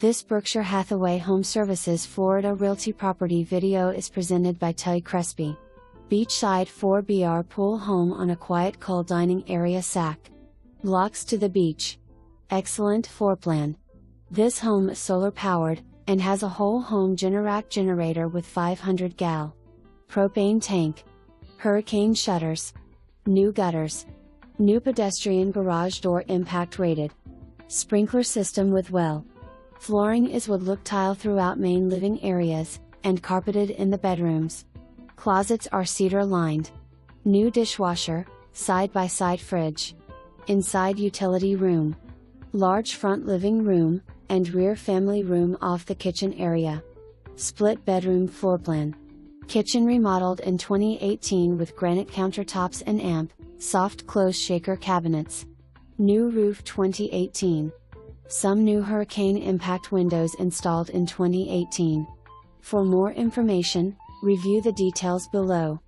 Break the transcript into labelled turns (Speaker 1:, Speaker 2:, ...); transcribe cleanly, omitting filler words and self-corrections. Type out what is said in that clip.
Speaker 1: This Berkshire Hathaway HomeServices Florida Realty property video is presented by Tully Crespi. Beachside 4BR pool home on a quiet CUL dining area SAC. Blocks to the beach. Excellent floor plan. This home is solar powered, and has a whole home GENERAC generator with 500 gal. Propane tank. Hurricane shutters. New gutters. New pedestrian garage door impact rated. Sprinkler system with well. Flooring is wood look tile throughout main living areas, and carpeted in the bedrooms. Closets are cedar lined. New dishwasher, side-by-side fridge. Inside utility room. Large front living room, and rear family room off the kitchen area. Split bedroom floor plan. Kitchen remodeled in 2018 with granite countertops and amp, soft close shaker cabinets. New roof 2018. Some new hurricane impact windows installed in 2018. For more information, review the details below.